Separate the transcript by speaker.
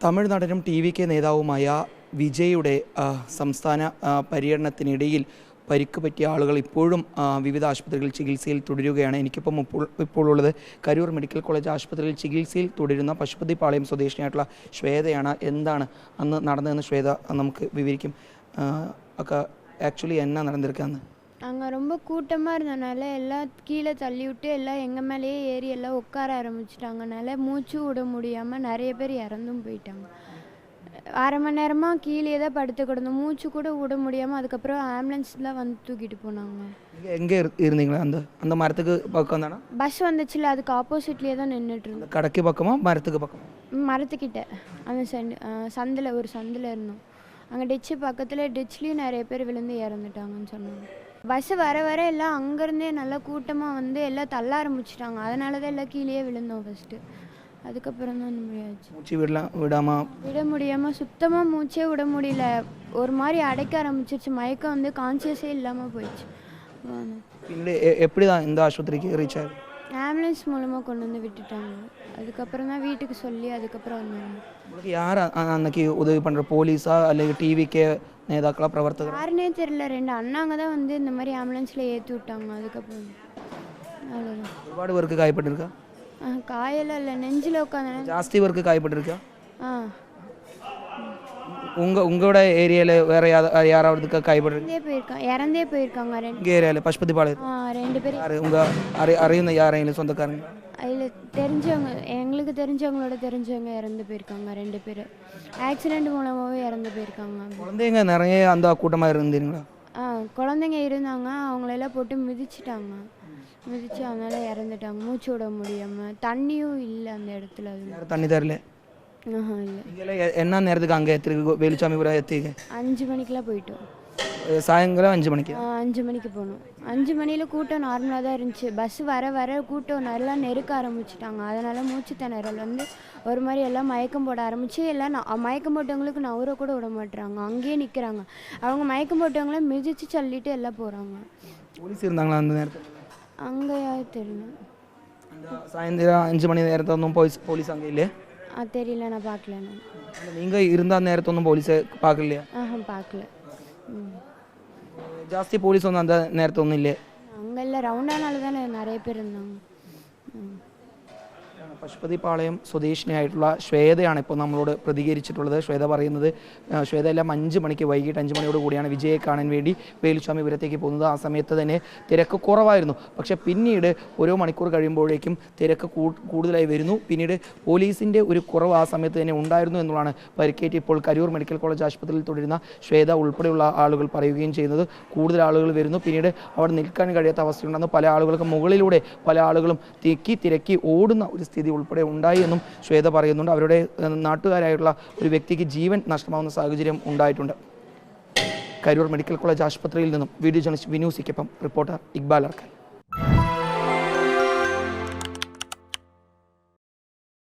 Speaker 1: തമിഴ്നാടിനും ടി.വി.കെ നേതാവുമായ വിജയുടെ സംസ്ഥാന പര്യടനത്തിനിടയിൽ പരിക്ക് പറ്റിയ ആളുകൾ ഇപ്പോഴും വിവിധ ആശുപത്രികളിൽ ചികിത്സയിൽ തുടരുകയാണ്. എനിക്കിപ്പം ഇപ്പോൾ ഉള്ളത് കരൂർ മെഡിക്കൽ കോളേജ് ആശുപത്രിയിൽ ചികിത്സയിൽ തുടരുന്ന പശുപതിപാളയം സ്വദേശിനിയായിട്ടുള്ള ശ്വേതയാണ്. എന്താണ് അന്ന് നടന്നതെന്ന് ശ്വേത നമുക്ക് വിവരിക്കും. ഒക്കെ ஆக்சுவலி என்ன நடந்திருக்காங்க?
Speaker 2: அங்கே ரொம்ப கூட்டமாக இருந்தனால எல்லாம் கீழே தள்ளி விட்டு எல்லாம் எங்கள் மேலேயே ஏறி எல்லாம் உட்கார ஆரம்பிச்சிட்டாங்கனால மூச்சு விட முடியாமல் நிறைய பேர் இறந்தும் போயிட்டாங்க. அரை மணி நேரமாக கீழே தான் படுத்து கிடந்தோம், மூச்சு கூட விட முடியாமல். அதுக்கப்புறம் ஆம்புலன்ஸில் வந்து தூக்கிட்டு போனாங்க.
Speaker 1: எங்கே இருந்தீங்களா? அந்த மரத்துக்கு பக்கம் தானே
Speaker 2: பஸ் வந்துச்சுல, அதுக்கு ஆப்போசிட்லேயே தான் நின்றுட்டு இருந்தோம்.
Speaker 1: கடைக்கு பக்கமா மரத்துக்கு பக்கம்?
Speaker 2: மரத்துக்கிட்ட அந்த சந்தில் ஒரு சந்தில் இருந்தோம். அங்கே டிச்சு பக்கத்தில் டிச்லேயும் நிறைய பேர் விழுந்து இறந்துட்டாங்கன்னு சொன்னாங்க. பஸ்ஸு வர வர எல்லாம் அங்கேருந்தே நல்லா கூட்டமாக வந்து எல்லாம் தள்ள ஆரம்பிச்சிட்டாங்க. அதனால தான் எல்லாம் கீழே விழுந்தோம் ஃபஸ்ட்டு. அதுக்கப்புறம் தான் முடியாச்சு.
Speaker 1: மூச்சு விட முடியாமல்
Speaker 2: சுத்தமாக மூச்சே விட முடியல. ஒரு மாதிரி அடைக்க ஆரம்பிச்சிருச்சு. மயக்கம் வந்து கான்சியஸே இல்லாமல் போயிடுச்சு.
Speaker 1: எப்படி தான் இந்த ஆஸ்பத்திரிக்கு ரீச் ஆகுது?
Speaker 2: ஆம்புலன்ஸ் மூலமாக கொண்டு வந்து விட்டுட்டாங்க. அதுக்கப்புறம் தான் வீட்டுக்கு சொல்லி அதுக்கப்புறம் வந்தாங்க.
Speaker 1: உங்களுக்கு யார் அன்னைக்கு உதவி பண்ணுற? போலீஸா அல்லது டிவிக்கே நேதாக்களா, பிரவர்த்தகர்?
Speaker 2: யாருன்னே தெரியல. 2 அண்ணாங்க தான் வந்து இந்த மாதிரி ஆம்புலன்ஸில் ஏற்றி விட்டாங்க. அதுக்கப்புறம் அவ்வளோதான்.
Speaker 1: ஒருபாடு பேருக்கு காயப்பட்டிருக்கா?
Speaker 2: காயெல்லாம் இல்லை, நெஞ்சில் உட்காந்து
Speaker 1: ஜாஸ்தி பேருக்கு காயப்பட்டிருக்கா? உங்களோட ஏரியாவில் வேற யாராவது காயப்பட்டிருக்கா?
Speaker 2: இறந்தே போயிருக்காங்க.
Speaker 1: எங்கள் ஏரியாவில் பசுபதிபாளையம்
Speaker 2: 2 பேர்.
Speaker 1: யார் உங்கள் அறிந்த யாரையும் சொந்தக்காரங்க?
Speaker 2: அதில் தெரிஞ்சவங்க, எங்களுக்கு தெரிஞ்சவங்களோட தெரிஞ்சவங்க இறந்து போயிருக்காங்க. 2 பேர் ஆக்சிடெண்ட் மூலமாகவே இறந்து போயிருக்காங்க.
Speaker 1: குழந்தைங்க நிறைய அந்த கூட்டமாக இருந்தீங்களா?
Speaker 2: குழந்தைங்க இருந்தாங்க. அவங்களெல்லாம் போட்டு மிதிச்சிட்டாங்க. மிதிச்சு அதனால இறந்துட்டாங்க. மூச்சு விட முடியாமல். தண்ணியும் இல்லை அந்த இடத்துல. அது
Speaker 1: தண்ணி தரல? இல்லை. என்ன நேரத்துக்கு அங்கே வேலுச்சாமிபுரம் எத்திங்க? 5
Speaker 2: மணிக்கெலாம் போயிட்டோம்.
Speaker 1: சாயங்காலம் 5 மணிக்கு?
Speaker 2: 5 மணிக்கு போகணும். 5 மணியில் கூட்டம் நார்மலாக தான் இருந்துச்சு. பஸ்ஸு வர வர கூட்டம் நல்லா நெருக்க ஆரம்பிச்சிட்டாங்க. அதனால் மூச்சு திணறல் வந்து ஒரு மாதிரி எல்லாம் மயக்கம் போட ஆரம்பிச்சு. எல்லாம் மயக்கம் போட்டவங்களுக்கு நவர கூட விட மாட்டுறாங்க, அங்கேயே நிற்கிறாங்க. அவங்க மயக்கம் போட்டவங்கள மிதித்து தள்ளிட்டு எல்லாம் போகிறாங்க.
Speaker 1: போலீஸ் இருந்தாங்களா அந்த நேரத்தில்?
Speaker 2: அங்கே தெரியல.
Speaker 1: சாயந்தரம் 5 மணி நேரத்தில் போலீஸ் அங்கே இல்லையா?
Speaker 2: தெரியல, நான் பார்க்கல.
Speaker 1: நீங்கள் இருந்த நேரத்தொന്നും போலீஸை பார்க்கலையா?
Speaker 2: பார்க்கல.
Speaker 1: ஜாஸ்தி போலீஸ் ஒன்றும் அந்த நேரத்தொന്നും இல்லையே?
Speaker 2: அங்கே இல்லை, ரவுண்டானால தானே நிறைய பேர் இருந்தாங்க.
Speaker 1: പശുപതിപാളയം സ്വദേശിനിയായിട്ടുള്ള ശ്വേതയാണ് ഇപ്പോൾ നമ്മളോട് പ്രതികരിച്ചിട്ടുള്ളത്. ശ്വേത പറയുന്നത് ശ്വേത എല്ലാം 5 മണിക്ക്, വൈകിട്ട് 5 മണിയോട് കൂടിയാണ് വിജയെ കാണാൻ വേണ്ടി വേലുസ്വാമിപുരത്തേക്ക് പോകുന്നത്. ആ സമയത്ത് തന്നെ തിരക്ക് കുറവായിരുന്നു. പക്ഷേ പിന്നീട് ഓരോ മണിക്കൂർ കഴിയുമ്പോഴേക്കും തിരക്ക് കൂടുതലായി വരുന്നു. പിന്നീട് പോലീസിൻ്റെ ഒരു കുറവ് ആ സമയത്ത് തന്നെ ഉണ്ടായിരുന്നു എന്നുള്ളതാണ് പരിക്കേറ്റ് ഇപ്പോൾ കരൂർ മെഡിക്കൽ കോളേജ് ആശുപത്രിയിൽ തുടരുന്ന ശ്വേത ഉൾപ്പെടെയുള്ള ആളുകൾ പറയുകയും ചെയ്യുന്നത്. കൂടുതൽ ആളുകൾ വരുന്നു. പിന്നീട് അവിടെ നിൽക്കാൻ കഴിയാത്ത അവസ്ഥയുണ്ടെന്ന് പല ആളുകൾക്ക് മുകളിലൂടെ പല ആളുകളും തിരക്കി ഓടുന്ന ഒരു സ്ഥിതി ഉൾപ്പെടെ ഉണ്ടായി എന്നും ശ്വേത പറയുന്നുണ്ട്. അവരുടെ നാട്ടുകാരായിട്ടുള്ള ഒരു വ്യക്തിക്ക് ജീവൻ നഷ്ടമാവുന്ന സാഹചര്യം ഉണ്ടായിട്ടുണ്ട്. കരൂർ മെഡിക്കൽ കോളേജ് ആശുപത്രിയിൽ നിന്നും വീഡിയോ ജേർണലിസ്റ്റ് വിനൂസിക്കൊപ്പം റിപ്പോർട്ടർ ഇക്ബാൽ അർക്കൽ.